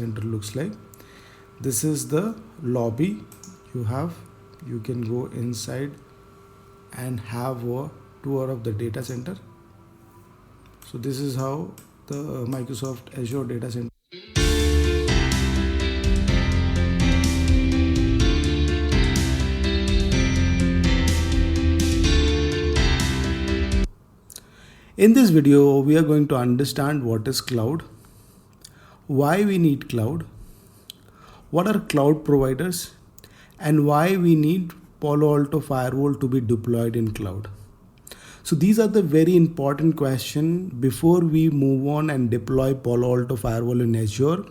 center looks like. This is the lobby you can go inside and have a tour of the data center. So this is how the Microsoft Azure data center. In this video, we are going to understand what is cloud, why we need cloud, what are cloud providers, and why we need Palo Alto Firewall to be deployed in cloud. So these are the very important questions before we move on and deploy Palo Alto Firewall in Azure.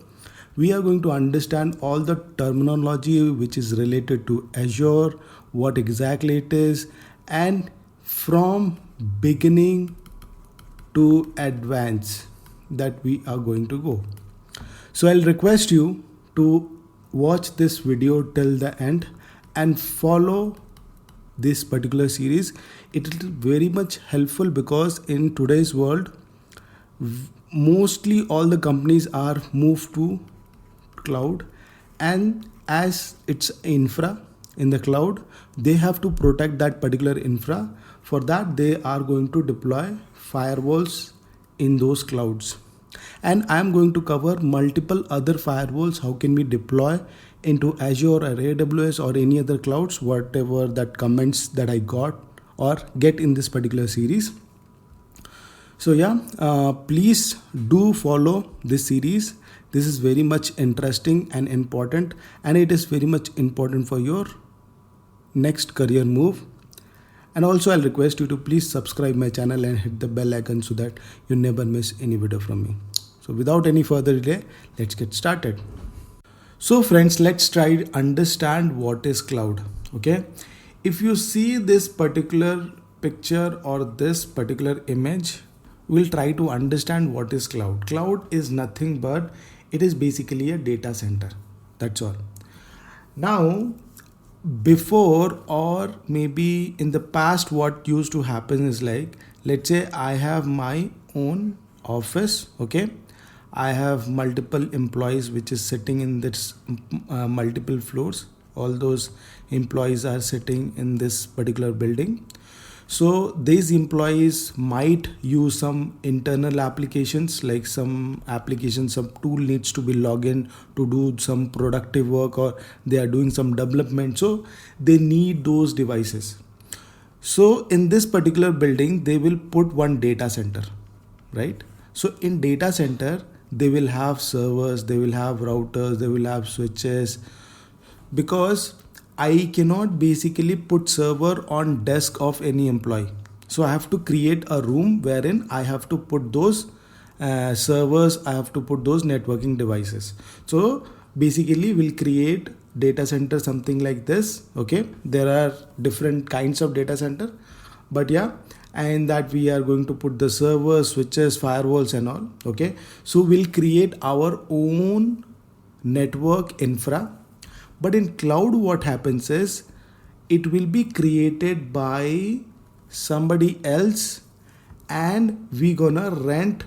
We are going to understand all the terminology which is related to Azure, what exactly it is, and from beginning to advance that we are going to go. So I'll request you to watch this video till the end and follow this particular series. It will be very much helpful because in today's world, mostly all the companies are moved to cloud, and as it's infra in the cloud, they have to protect that particular infra. For that, they are going to deploy firewalls in those clouds, and I'm going to cover multiple other firewalls. How can we deploy into Azure or AWS or any other clouds, whatever that comments that I got or get in this particular series. So please do follow this series. This is very much interesting and important, and it is very much important for your next career move. And also I'll request you to please subscribe my channel and hit the bell icon so that you never miss any video from me. So without any further delay, let's get started. So friends, let's try to understand what is cloud. Okay. If you see this particular picture or this particular image, we'll try to understand what is cloud. Cloud is nothing but it is basically a data center. That's all. Now, before or maybe in the past, what used to happen is like, let's say I have my own office. Okay. I have multiple employees which is sitting in this multiple floors. All those employees are sitting in this particular building. So these employees might use some internal applications, like some tool needs to be logged in to do some productive work, or they are doing some development. So they need those devices. So in this particular building, they will put one data center, right? So in data center, they will have servers, they will have routers, they will have switches, because I cannot basically put server on desk of any employee. So I have to create a room wherein I have to put those servers, I have to put those networking devices. So basically we'll create data center something like this. Okay, there are different kinds of data center, but and that we are going to put the servers, switches, firewalls and all. Okay, so we'll create our own network infra. But in cloud, what happens is it will be created by somebody else, and we gonna rent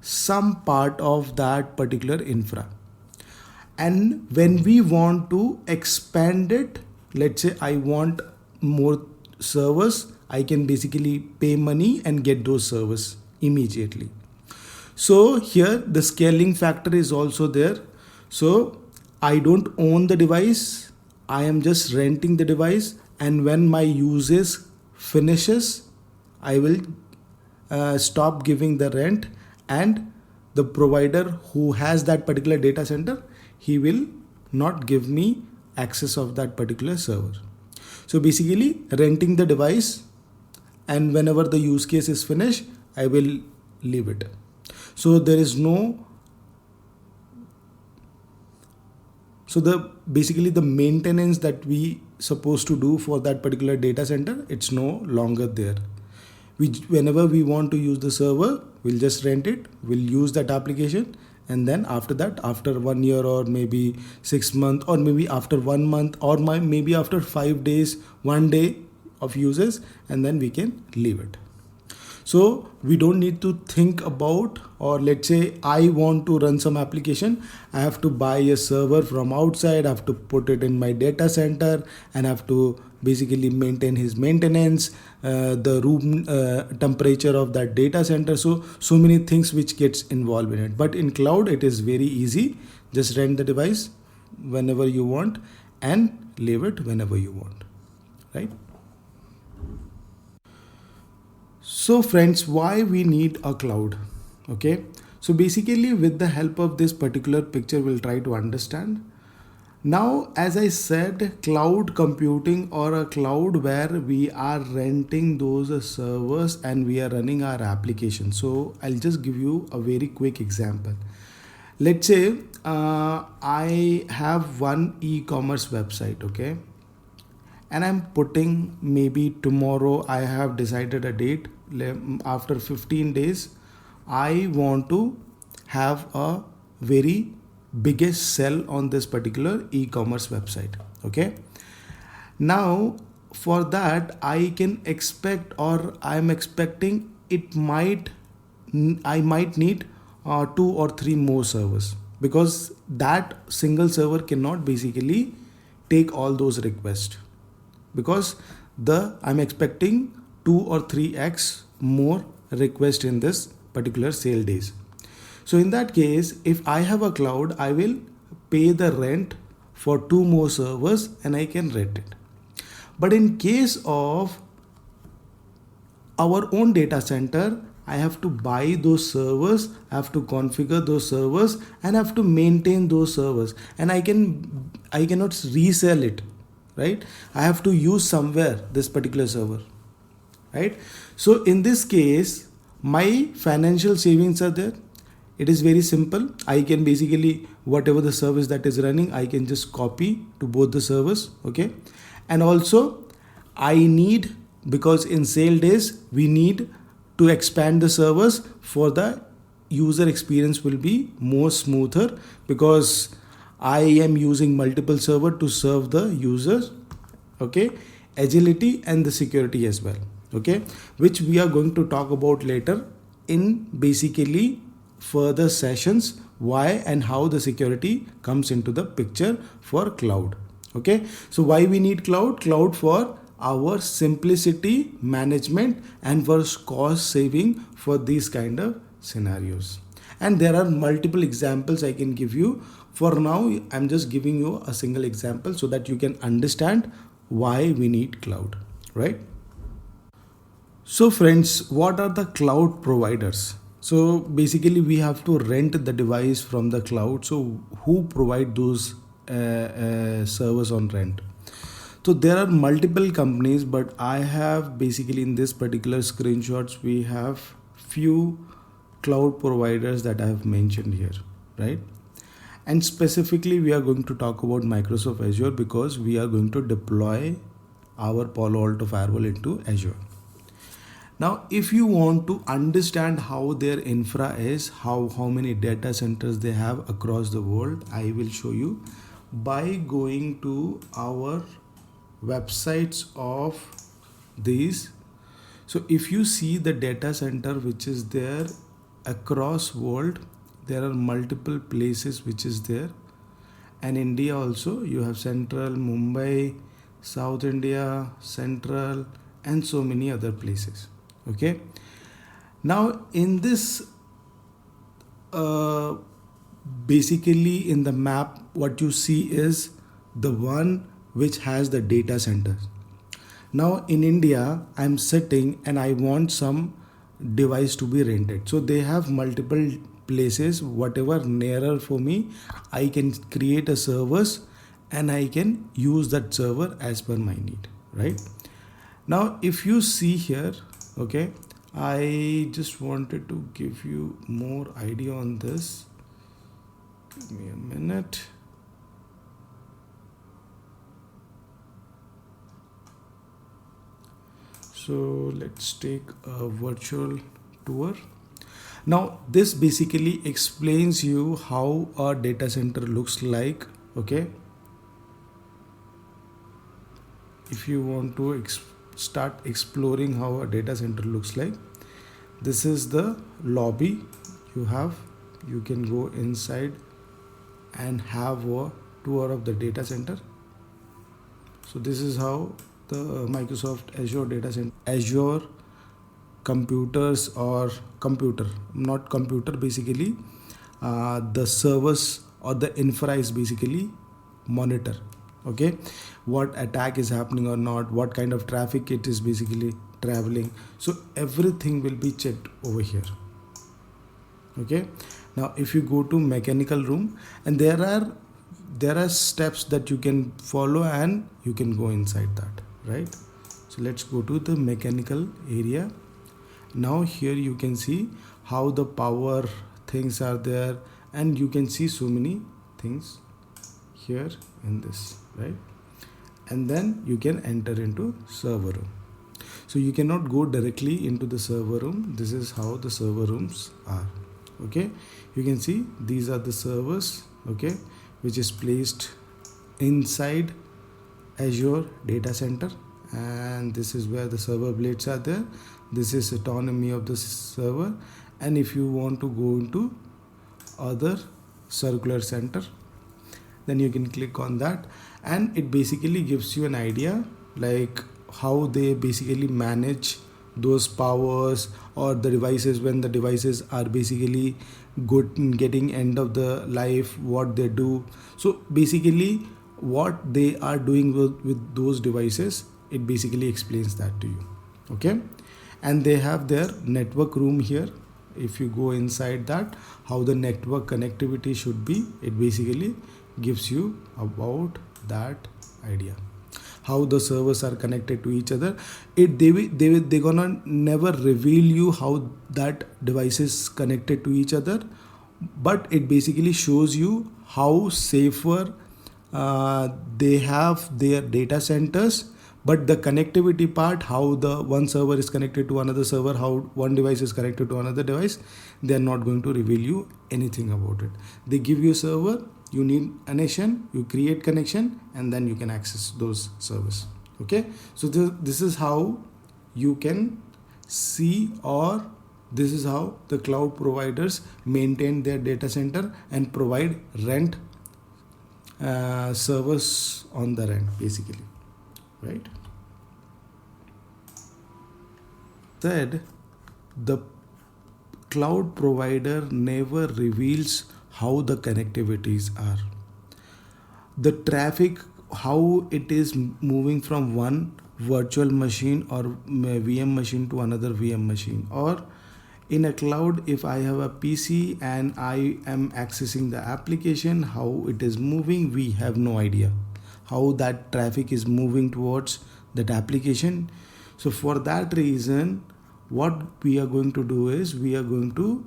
some part of that particular infra. And when we want to expand it, let's say I want more servers, I can basically pay money and get those servers immediately. So here the scaling factor is also there. So I don't own the device, I am just renting the device, and when my usage finishes, I will stop giving the rent, and the provider who has that particular data center, he will not give me access of that particular server. So basically renting the device, and whenever the use case is finished, I will leave it. So there is no basically the maintenance that we supposed to do for that particular data center, it's no longer there. Whenever we want to use the server, we'll just rent it, we'll use that application, and then after that, after 1 year or maybe 6 months, or maybe after 1 month, or maybe after 5 days, 1 day of uses, and then we can leave it. So we don't need to think about, or let's say I want to run some application, I have to buy a server from outside, I have to put it in my data center, and I have to basically maintain his maintenance, the room temperature of that data center. So many things which gets involved in it. But in cloud it is very easy. Just rent the device whenever you want and leave it whenever you want, right? So friends, why we need a cloud? Okay, so basically with the help of this particular picture we'll try to understand. Now, as I said, cloud computing, or a cloud where we are renting those servers and we are running our application. So I'll just give you a very quick example. Let's say I have one e-commerce website, okay, and I'm putting, maybe tomorrow I have decided a date, after 15 days I want to have a very biggest sell on this particular e-commerce website. Okay, now for that I can expect, or I'm expecting, I might need 2 or 3 more servers, because that single server cannot basically take all those requests, because I'm expecting 2 or 3x more request in this particular sale days. So in that case, if I have a cloud, I will pay the rent for 2 more servers and I can rent it. But in case of our own data center, I have to buy those servers, I have to configure those servers, and I have to maintain those servers, and I cannot resell it, right? I have to use somewhere this particular server, right? So in this case, my financial savings are there. It is very simple. I can basically, whatever the service that is running, I can just copy to both the servers, okay? And also I need, because in sale days we need to expand the servers for the user experience will be more smoother, because I am using multiple server to serve the users, okay? Agility and the security as well, okay? Which we are going to talk about later in basically further sessions, why and how the security comes into the picture for cloud. Okay, so why we need cloud for our simplicity management and for cost saving for these kind of scenarios. And there are multiple examples I can give you. For now I'm just giving you a single example so that you can understand why we need cloud, right? So friends, what are the cloud providers? So basically we have to rent the device from the cloud. So who provide those servers on rent? So there are multiple companies, but I have basically in this particular screenshots, we have few cloud providers that I have mentioned here, right? And specifically we are going to talk about Microsoft Azure, because we are going to deploy our Palo Alto Firewall into Azure. Now, if you want to understand how their infra is, how many data centers they have across the world, I will show you by going to our websites of these. So if you see the data center which is there across world, there are multiple places which is there. And India also, you have Central, Mumbai, South India, Central, and so many other places. Okay, now in this basically in the map what you see is the one which has the data centers. Now in India I'm sitting and I want some device to be rented, so they have multiple places. Whatever nearer for me, I can create a servers and I can use that server as per my need, right? Now if you see here, okay, I just wanted to give you more idea on this. Give me a minute. So let's take a virtual tour. Now this basically explains you how a data center looks like, okay? If you want to start exploring how a data center looks like, This is the lobby you can go inside and have a tour of the data center. So this is how the Microsoft Azure data center, Azure computers, or computer, not computer, basically the servers or the infra is basically monitor, okay, what attack is happening or not, what kind of traffic it is basically traveling. So everything will be checked over here. Okay, now if you go to mechanical room, and there are steps that you can follow and you can go inside that, right? So let's go to the mechanical area. Now here you can see how the power things are there, and you can see so many things here in this, right? And then you can enter into server room. So you cannot go directly into the server room. This is how the server rooms are. Okay, you can see these are the servers, okay, which is placed inside Azure data center, and this is where the server blades are there. This is autonomy of the server, and if you want to go into other circular center, then you can click on that, and it basically gives you an idea like how they basically manage those powers or the devices when the devices are basically good, getting end of the life, what they do. So basically what they are doing with those devices, it basically explains that to you. Okay, and they have their network room here. If you go inside that, how the network connectivity should be, it basically gives you about that idea, how the servers are connected to each other. They gonna never reveal you how that device is connected to each other, but it basically shows you how safer they have their data centers. But the connectivity part, how the one server is connected to another server, how one device is connected to another device, they are not going to reveal you anything about it. They give you a server, you need a connection, you create connection, and then you can access those servers. Okay, so this is how you can see, or this is how the cloud providers maintain their data center and provide rent servers on the rent, basically, right? Said the cloud provider never reveals how the connectivities are, the traffic, how it is moving from one virtual machine or VM machine to another VM machine. Or in a cloud, if I have a PC and I am accessing the application, how it is moving, we have no idea how that traffic is moving towards that application. So for that reason, what we are going to do is we are going to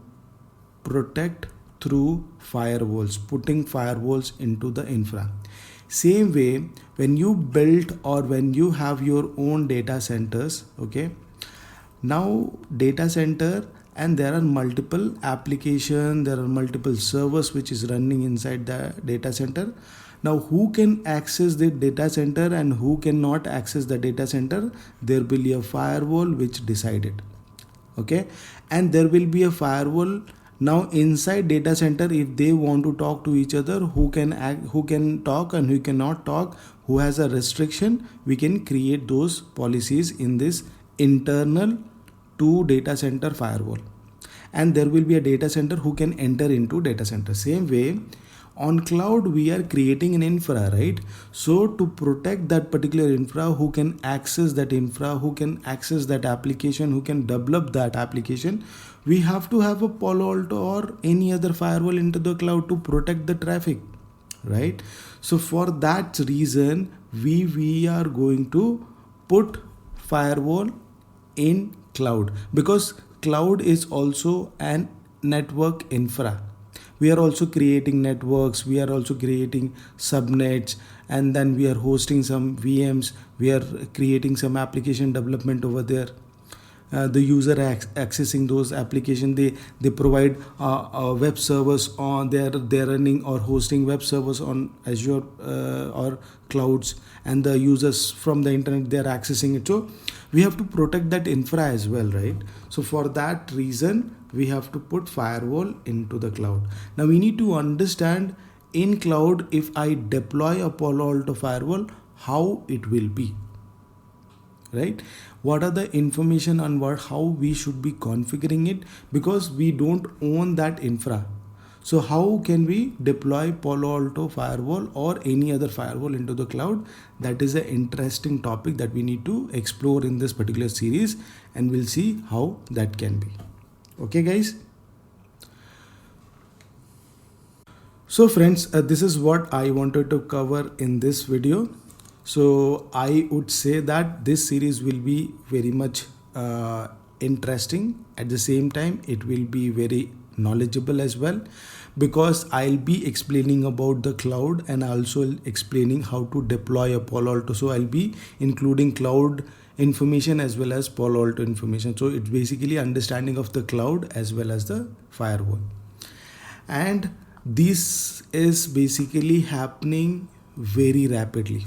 protect through firewalls, putting firewalls into the infra. Same way, when you build or when you have your own data centers, okay, now data center, and there are multiple applications, there are multiple servers which is running inside the data center. Now who can access the data center and who cannot access the data center, there will be a firewall which decided. Okay, and there will be a firewall now inside data center. If they want to talk to each other, who can talk and who cannot talk, who has a restriction, we can create those policies in this internal to data center firewall. And there will be a data center who can enter into data center. Same way, on cloud we are creating an infra, right? So to protect that particular infra, who can access that infra, who can access that application, who can develop that application, we have to have a Palo Alto or any other firewall into the cloud to protect the traffic, right? So for that reason, we are going to put firewall in cloud, because cloud is also an network infra. We are also creating networks, we are also creating subnets, and then we are hosting some VMs, we are creating some application development over there. the user accessing those applications. They provide web servers on, they're running or hosting web servers on Azure or clouds, and the users from the internet, they're accessing it. So we have to protect that infra as well, right? So for that reason, we have to put firewall into the cloud. Now we need to understand in cloud, if I deploy a Palo Alto firewall, how it will be, right? What are the information on how we should be configuring it, because we don't own that infra. So how can we deploy Palo Alto firewall or any other firewall into the cloud? That is an interesting topic that we need to explore in this particular series, and we'll see how that can be. Okay guys. So friends, this is what I wanted to cover in this video. So I would say that this series will be very much interesting. At the same time, it will be very knowledgeable as well, because I'll be explaining about the cloud and also explaining how to deploy a Palo Alto. So I'll be including cloud information as well as Palo Alto information. So it's basically understanding of the cloud as well as the firewall. And this is basically happening very rapidly.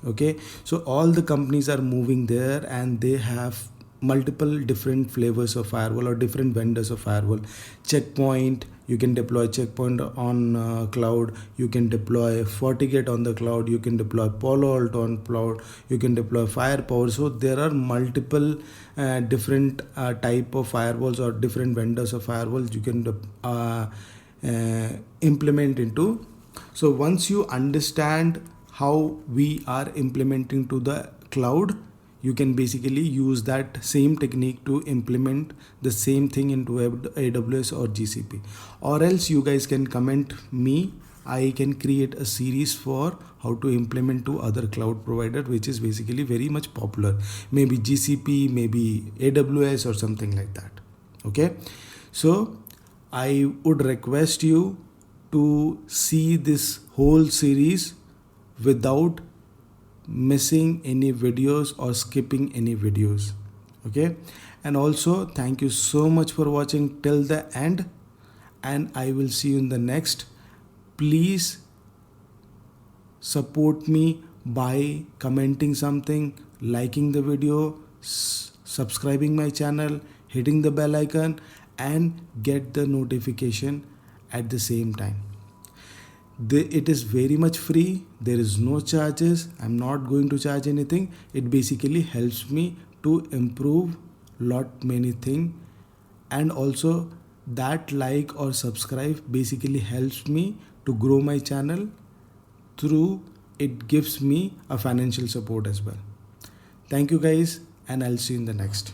Okay, so all the companies are moving there, and they have multiple different flavors of firewall or different vendors of firewall. Checkpoint, you can deploy Checkpoint on cloud, you can deploy FortiGate on the cloud, you can deploy Palo Alto on cloud, you can deploy Firepower. So there are multiple different type of firewalls or different vendors of firewalls you can implement into. So once you understand how we are implementing to the cloud, you can basically use that same technique to implement the same thing into AWS or GCP. Or else you guys can comment me, I can create a series for how to implement to other cloud provider, which is basically very much popular, maybe GCP, maybe AWS or something like that. Okay, so I would request you to see this whole series without missing any videos or skipping any videos. Okay, and also thank you so much for watching till the end, and I will see you in the next. Please support me by commenting something, liking the video, subscribing my channel, hitting the bell icon, and get the notification at the same time. It is very much free. There is no charges. I'm not going to charge anything. It basically helps me to improve lot many things, and also that like or subscribe basically helps me to grow my channel. Through it gives me a financial support as well. Thank you guys, and I'll see you in the next.